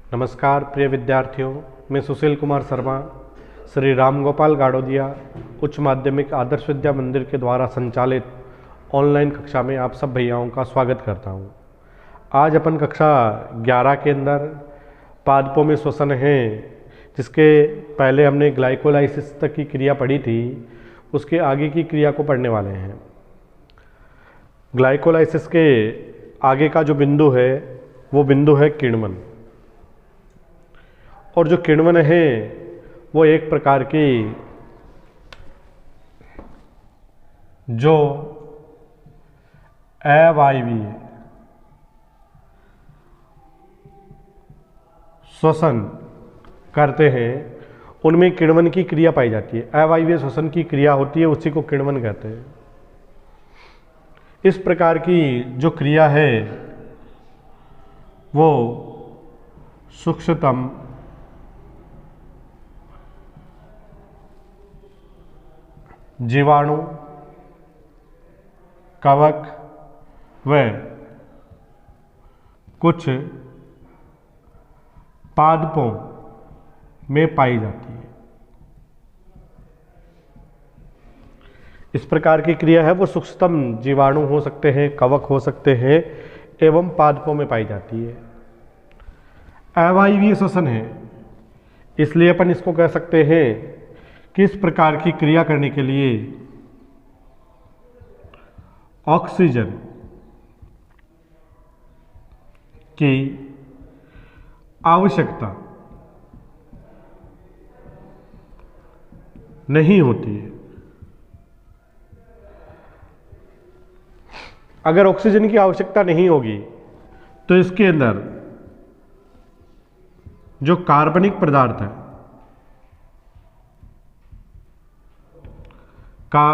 नमस्कार प्रिय विद्यार्थियों, मैं सुशील कुमार शर्मा श्री राम गोपाल गाड़ोदिया उच्च माध्यमिक आदर्श विद्या मंदिर के द्वारा संचालित ऑनलाइन कक्षा में आप सब भैयाओं का स्वागत करता हूं। आज अपन कक्षा 11 के अंदर पादपों में श्वसन है, जिसके पहले हमने ग्लाइकोलाइसिस तक की क्रिया पढ़ी थी, उसके आगे की क्रिया को पढ़ने वाले हैं। ग्लाइकोलाइसिस के आगे का जो बिंदु है वो बिंदु है किण्वन, और जो किण्वन है वो एक प्रकार की जो अवायवीय श्वसन करते हैं उनमें किण्वन की क्रिया पाई जाती है। अवायवीय श्वसन की क्रिया होती है, उसी को किण्वन कहते हैं। इस प्रकार की जो क्रिया है वो सूक्ष्मतम जीवाणु, कवक व कुछ पादपों में पाई जाती है। इस प्रकार की क्रिया है वो सूक्ष्मतम जीवाणु हो सकते हैं, कवक हो सकते हैं एवं पादपों में पाई जाती है। अवायवीय श्वसन है, इसलिए अपन इसको कह सकते हैं कि इस प्रकार की क्रिया करने के लिए ऑक्सीजन की आवश्यकता नहीं होती है। अगर ऑक्सीजन की आवश्यकता नहीं होगी तो इसके अंदर जो कार्बनिक पदार्थ है का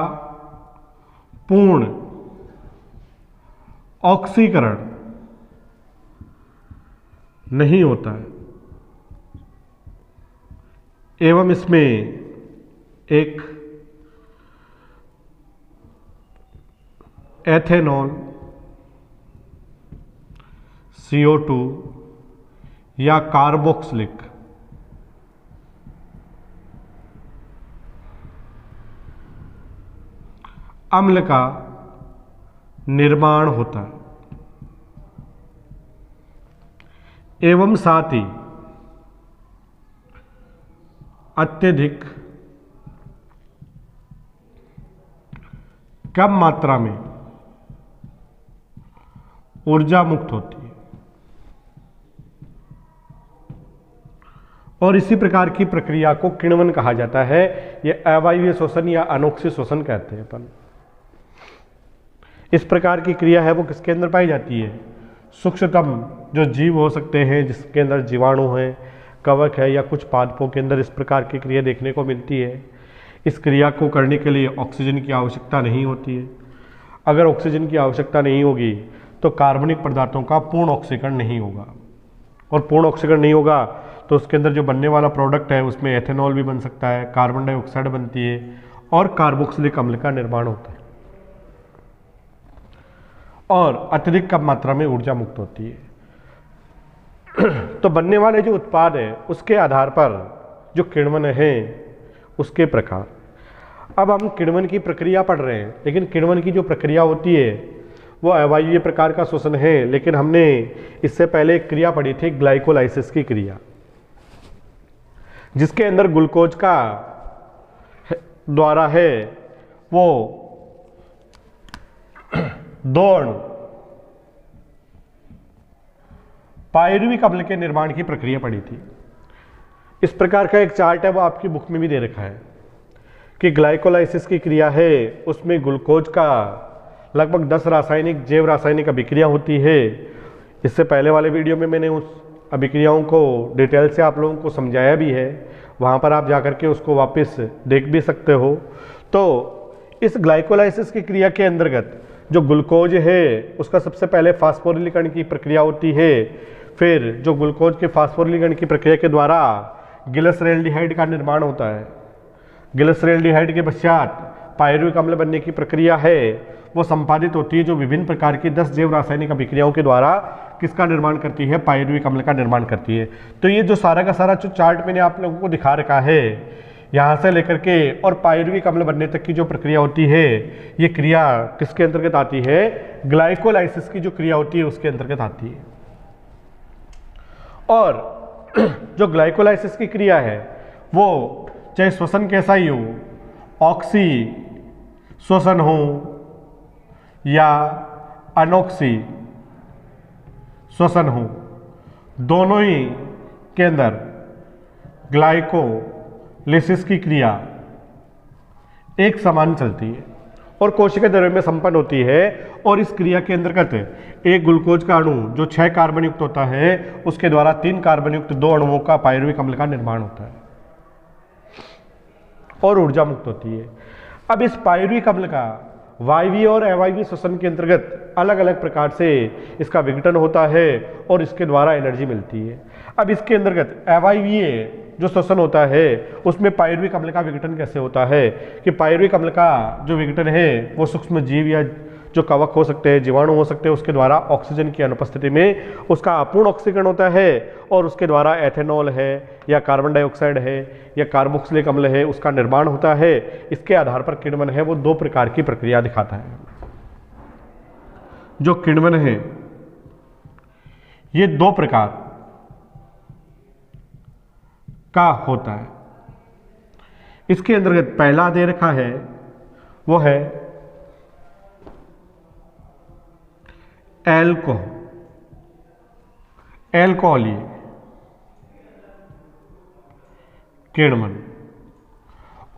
पूर्ण ऑक्सीकरण नहीं होता है एवं इसमें एक एथेनॉल, CO2 या कार्बोक्सिलिक अम्ल का निर्माण होता है एवं साथ ही अत्यधिक कम मात्रा में ऊर्जा मुक्त होती है। और इसी प्रकार की प्रक्रिया को किण्वन कहा जाता है। यह अवायवीय श्वसन या अनोक्सी श्वसन कहते हैं अपन। इस प्रकार की क्रिया है वो किसके अंदर पाई जाती है? सूक्ष्मतम जो जीव हो सकते हैं, जिसके अंदर जीवाणु है, कवक है या कुछ पादपों के अंदर इस प्रकार की क्रिया देखने को मिलती है। इस क्रिया को करने के लिए ऑक्सीजन की आवश्यकता नहीं होती है। अगर ऑक्सीजन की आवश्यकता नहीं होगी तो कार्बनिक पदार्थों का पूर्ण ऑक्सीकरण नहीं होगा, और पूर्ण ऑक्सीकरण नहीं होगा तो उसके अंदर जो बनने वाला प्रोडक्ट है उसमें एथेनॉल भी बन सकता है, कार्बन डाइऑक्साइड बनती है और कार्बोक्सिलिक अम्ल का निर्माण होता है और अत्यधिक कम मात्रा में ऊर्जा मुक्त होती है। तो बनने वाले जो उत्पाद है उसके आधार पर जो किण्वन है उसके प्रकार। अब हम किण्वन की प्रक्रिया पढ़ रहे हैं, लेकिन किण्वन की जो प्रक्रिया होती है वो अवायवीय प्रकार का श्वसन है। लेकिन हमने इससे पहले एक क्रिया पढ़ी थी, ग्लाइकोलाइसिस की क्रिया, जिसके अंदर ग्लूकोज का द्वारा है वो दो अणु पायरुविक अम्ल के निर्माण की प्रक्रिया पड़ी थी। इस प्रकार का एक चार्ट है वो आपकी बुक में भी दे रखा है कि ग्लाइकोलाइसिस की क्रिया है उसमें ग्लूकोज का लगभग 10 रासायनिक जैव रासायनिक अभिक्रिया होती है। इससे पहले वाले वीडियो में मैंने उस अभिक्रियाओं को डिटेल से आप लोगों को समझाया भी है, वहाँ पर आप जाकर के उसको वापस देख भी सकते हो। तो इस ग्लाइकोलाइसिस की क्रिया के अंतर्गत जो ग्लूकोज है उसका सबसे पहले फास्फोरिलीकरण की प्रक्रिया होती है। फिर जो ग्लूकोज के फास्फोरिलीकरण की प्रक्रिया के द्वारा ग्लिसरॉल्डिहाइड का निर्माण होता है। ग्लिसरॉल्डिहाइड के पश्चात पायरुविक अम्ल बनने की प्रक्रिया है वो संपादित होती है, जो विभिन्न प्रकार की 10 जैव रासायनिक अभिक्रियाओं के द्वारा किसका निर्माण करती है, पायरुविक अम्ल का निर्माण करती है। तो ये जो सारा का सारा जो चार्ट मैंने आप लोगों को दिखा रखा है यहाँ से लेकर के और पायरुविक अम्ल बनने तक की जो प्रक्रिया होती है, ये क्रिया किसके अंतर्गत आती है, ग्लाइकोलाइसिस की जो क्रिया होती है उसके अंतर्गत आती है। और जो ग्लाइकोलाइसिस की क्रिया है वो चाहे श्वसन कैसा ही हो, ऑक्सी श्वसन हो या अनोक्सी श्वसन हो, दोनों ही के अंदर ग्लाइकोलाइसिस की क्रिया एक समान चलती है और कोशिका द्रव्य में संपन्न होती है। और इस क्रिया के अंतर्गत एक ग्लूकोज का अणु जो 6 कार्बन युक्त होता है उसके द्वारा 3 कार्बन युक्त 2 अणुओं का पायरुविक अम्ल का निर्माण होता है और ऊर्जा मुक्त होती है। अब इस पायरुविक अम्ल का वायवीय और अवायवीय श्वसन के अंतर्गत अलग अलग प्रकार से इसका विघटन होता है और इसके द्वारा एनर्जी मिलती है। अब इसके अंतर्गत अवायवीय जो श्वसन होता है उसमें पायरुविक अम्ल का विघटन कैसे होता है कि पायरुविक अम्ल का जो विघटन है वो सूक्ष्म जीव या जो कवक हो सकते हैं, जीवाणु हो सकते हैं, उसके द्वारा ऑक्सीजन की अनुपस्थिति में उसका अपूर्ण ऑक्सीकरण होता है और उसके द्वारा एथेनॉल है या कार्बन डाइऑक्साइड है या कार्बोक्सिलिक अम्ल है उसका निर्माण होता है। इसके आधार पर किण्वन है वो 2 प्रकार की प्रक्रिया दिखाता है। जो किण्वन है ये 2 प्रकार का होता है। इसके अंतर्गत पहला दे रखा है वो है एल्कोहलीय किण्वन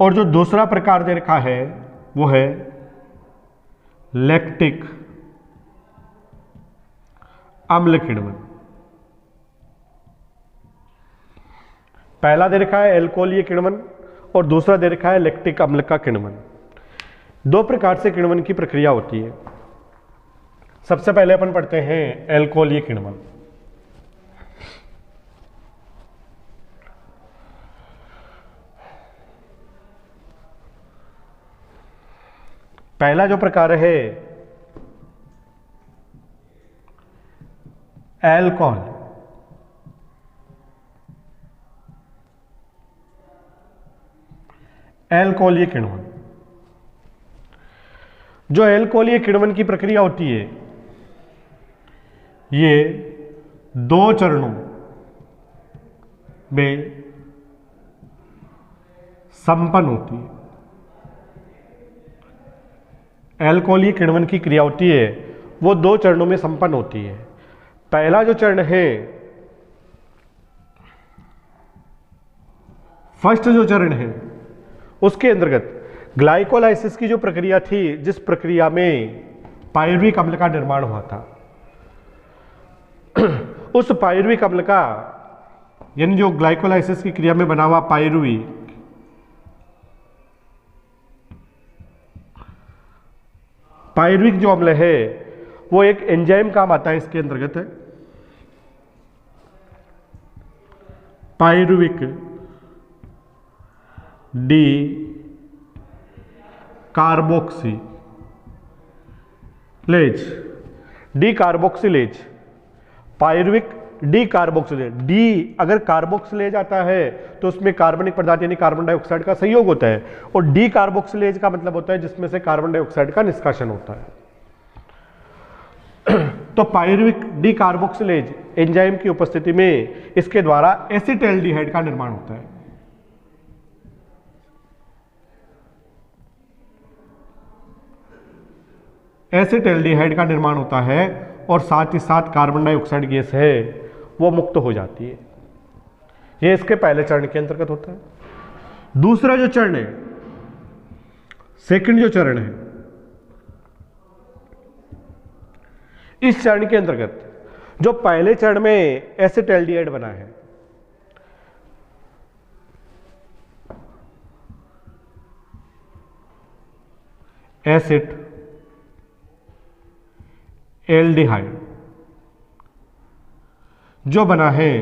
और जो दूसरा प्रकार दे रखा है वो है लैक्टिक अम्ल किण्वन। पहला दे रखा है एल्कोहलीय किण्वन और दूसरा दे रखा है लैक्टिक अम्ल का किण्वन। 2 प्रकार से किण्वन की प्रक्रिया होती है। सबसे पहले अपन पढ़ते हैं एल्कोहलीय किण्वन। पहला जो प्रकार है एल्कोहल, एल्कोहलीय किण्वन। जो एल्कोहलीय किण्वन की प्रक्रिया होती है ये 2 चरणों में संपन्न होती है। एल्कोहलीय किण्वन की क्रिया होती है वो 2 चरणों में संपन्न होती है। पहला जो चरण है, फर्स्ट जो चरण है, उसके अंतर्गत ग्लाइकोलाइसिस की जो प्रक्रिया थी, जिस प्रक्रिया में पायरुविक अम्ल का निर्माण हुआ था, उस पायरुविक अम्ल का यानी जो ग्लाइकोलाइसिस की क्रिया में बना हुआ पायरुविक जो अम्ल है वो एक एंजाइम काम आता है। इसके अंतर्गत है pyruvic D carboxylase, pyruvic D carboxylase. D अगर कार्बोक्सिलेज आता है तो उसमें कार्बनिक पदार्थ यानी कार्बन डाइऑक्साइड का संयोग होता है और डी कार्बोक्सिलेज का मतलब होता है जिसमें से कार्बन डाइऑक्साइड का निष्कासन होता है। तो पायरुविक डी कार्बोक्सिलेज एंजाइम की उपस्थिति में इसके द्वारा एसिटाल्डिहाइड का निर्माण होता है। एसिटाल्डिहाइड का निर्माण होता है और साथ ही साथ कार्बन डाइऑक्साइड गैस है वो मुक्त हो जाती है। यह इसके पहले चरण के अंतर्गत होता है। दूसरा जो चरण है, सेकंड जो चरण है, इस चरण के अंतर्गत जो पहले चरण में एसिटाल्डिहाइड बना है, एसिड एल्डिहाइड जो बना है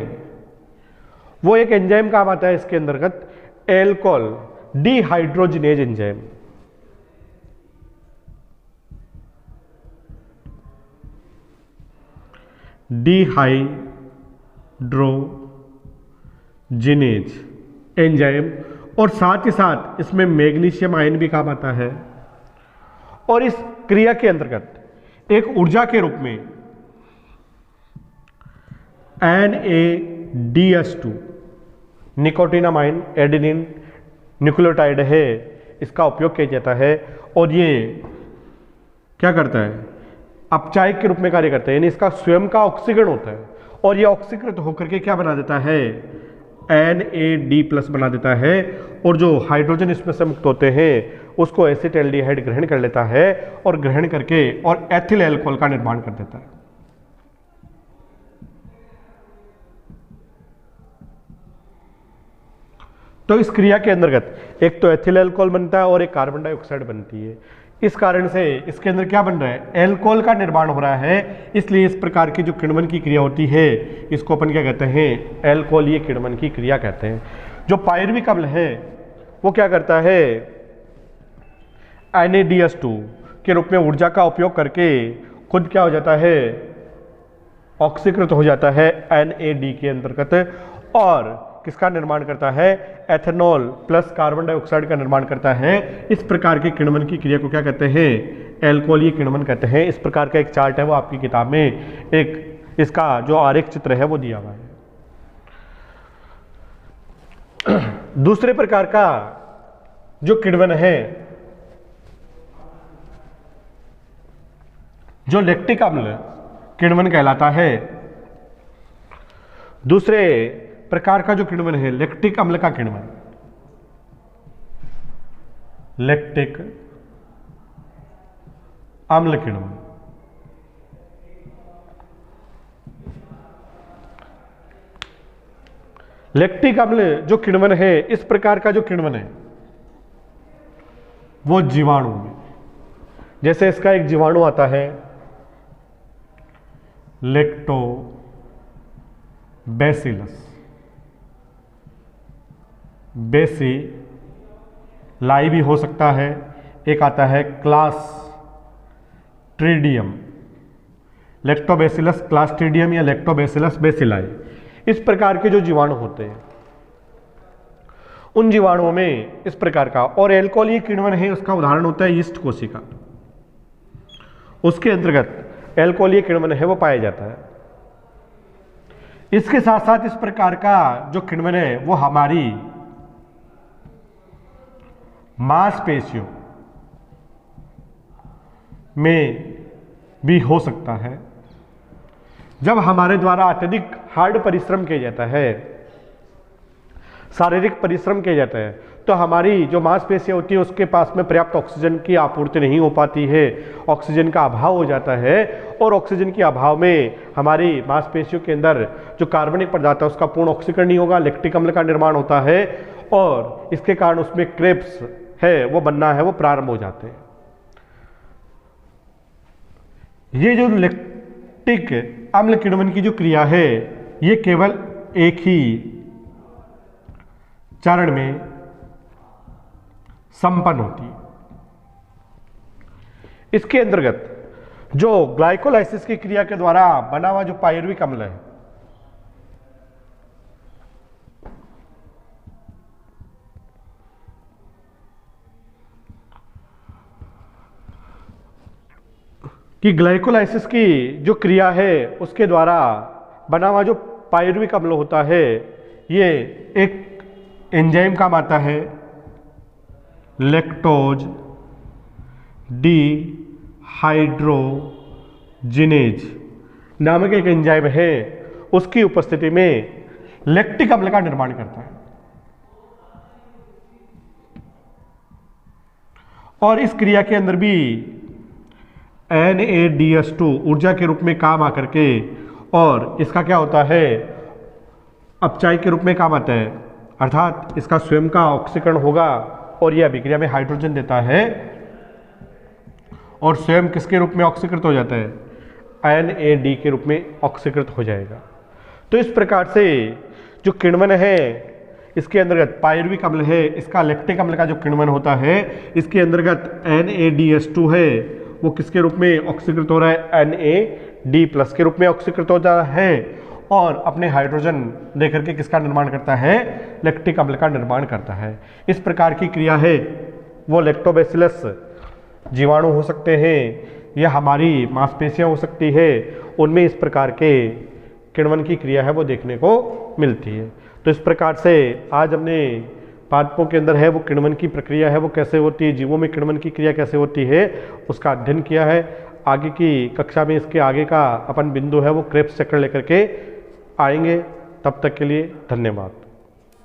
वो एक एंजाइम काम आता है इसके अंतर्गत, alcohol dehydrogenase enzyme. Dehydrogenase enzyme, और साथ ही साथ इसमें मैग्नीशियम आयन भी काम आता है। और इस क्रिया के अंतर्गत एक ऊर्जा के रूप में NADH2 निकोटिनामाइन एडेनिन न्यूक्लियोटाइड है, इसका उपयोग किया जाता है। और ये क्या करता है, अपचायक के रूप में कार्य करता है, यानी इसका स्वयं का ऑक्सीकरण होता है और ये ऑक्सीकृत होकर के क्या बना देता है, NAD+ बना देता है। और जो हाइड्रोजन इसमें से मुक्त होते हैं उसको एसिटाल्डिहाइड ग्रहण कर लेता है और ग्रहण करके और एथिल अल्कोहल का निर्माण कर देता है। तो इस क्रिया के अंतर्गत एक तो एथिल अल्कोहल बनता है और एक कार्बन डाइऑक्साइड बनती है। इस कारण से इसके अंदर क्या बन रहा है, अल्कोहल का निर्माण हो रहा है। इसलिए इस प्रकार की जो किण्वन की क्रिया होती है इसको अपन क्या कहते हैं, अल्कोहलीय किण्वन की क्रिया कहते हैं। जो पायरुविक अम्ल है वो क्या करता है, NADH2 के रूप में ऊर्जा का उपयोग करके खुद क्या हो जाता है, ऑक्सीकृत हो जाता है NAD के अंतर्गत, और किसका निर्माण करता है, एथेनॉल प्लस कार्बन डाइऑक्साइड का निर्माण करता है। इस प्रकार के किण्वन की क्रिया को क्या कहते हैं, अल्कोहलीय किण्वन कहते हैं। इस प्रकार का एक चार्ट है वो आपकी किताब में एक इसका जो आरेख चित्र है वो दिया हुआ है। दूसरे प्रकार का जो किण्वन है, जो लैक्टिक अम्ल किण्वन कहलाता है। दूसरे प्रकार का जो किण्वन है लैक्टिक अम्ल का किण्वन, लैक्टिक अम्ल किण्वन। लैक्टिक अम्ल जो किण्वन है, इस प्रकार का जो किण्वन है वो जीवाणु में, जैसे इसका एक जीवाणु आता है लैक्टोबैसिलस, बेसिलाई भी हो सकता है, एक आता है क्लास्ट्रीडियम, लैक्टोबैसिलस क्लास्ट्रीडियम या लैक्टोबैसिलस बेसिलाई। इस प्रकार के जो जीवाणु होते हैं उन जीवाणुओं में इस प्रकार का, और अल्कोहलीय किण्वन है उसका उदाहरण होता है यीस्ट कोशिका, उसके अंतर्गत अल्कोहलीय किण्वन है वो पाया जाता है। इसके साथ साथ इस प्रकार का जो किण्वन है वो हमारी मांसपेशियों में भी हो सकता है। जब हमारे द्वारा अत्यधिक हार्ड परिश्रम किया जाता है, शारीरिक परिश्रम किया जाता है, तो हमारी जो मांसपेशियां होती है उसके पास में पर्याप्त ऑक्सीजन की आपूर्ति नहीं हो पाती है, ऑक्सीजन का अभाव हो जाता है। और ऑक्सीजन के अभाव में हमारी मांसपेशियों के अंदर जो कार्बनिक पदार्थ है उसका पूर्ण ऑक्सीकरण नहीं होगा, लैक्टिक अम्ल का निर्माण होता है और इसके कारण उसमें क्रेब्स है वो बनना है वो प्रारंभ हो जाते हैं। ये जो लैक्टिक अम्ल किण्वन की जो क्रिया है ये केवल एक ही चरण में संपन्न होती है। इसके अंतर्गत जो ग्लाइकोलाइसिस की क्रिया के द्वारा बना हुआ जो पायरुविक अम्ल है कि ग्लाइकोलाइसिस की जो क्रिया है उसके द्वारा बना हुआ जो पायरुविक अम्ल होता है ये एक एंजाइम काम आता है, लैक्टोज डिहाइड्रोजिनेज नामक एक एंजाइम है, उसकी उपस्थिति में लैक्टिक अम्ल का निर्माण करता है। और इस क्रिया के अंदर भी NADH2 ऊर्जा के रूप में काम आकर के, और इसका क्या होता है, अपचायक के रूप में काम आता है, अर्थात इसका स्वयं का ऑक्सीकरण होगा और यह अभिक्रिया में हाइड्रोजन देता है और स्वयं किसके रूप में ऑक्सीकृत हो जाता है, NAD के रूप में ऑक्सीकृत हो जाएगा। तो इस प्रकार से जो किण्वन है इसके अंतर्गत पायरुविक अम्ल है, इसका लैक्टिक अम्ल का जो किण्वन होता है इसके अंतर्गत NADH2 है वो किसके रूप में ऑक्सीकृत हो रहा है, D+ के रूप में ऑक्सीकृत हो जाता है और अपने हाइड्रोजन देकर के किसका निर्माण करता है, लैक्टिक अम्ल का निर्माण करता है। इस प्रकार की क्रिया है वो लैक्टोबैसिलस जीवाणु हो सकते हैं या हमारी मांसपेशियां हो सकती है, उनमें इस प्रकार के किण्वन की क्रिया है वो देखने को मिलती है। तो इस प्रकार से आज हमने पादपों के अंदर है वो किण्वन की प्रक्रिया है वो कैसे होती है, जीवों में किण्वन की क्रिया कैसे होती है उसका अध्ययन किया है। आगे की कक्षा में इसके आगे का अपन बिंदु है वो क्रेब्स चक्र लेकर के आएंगे। तब तक के लिए धन्यवाद।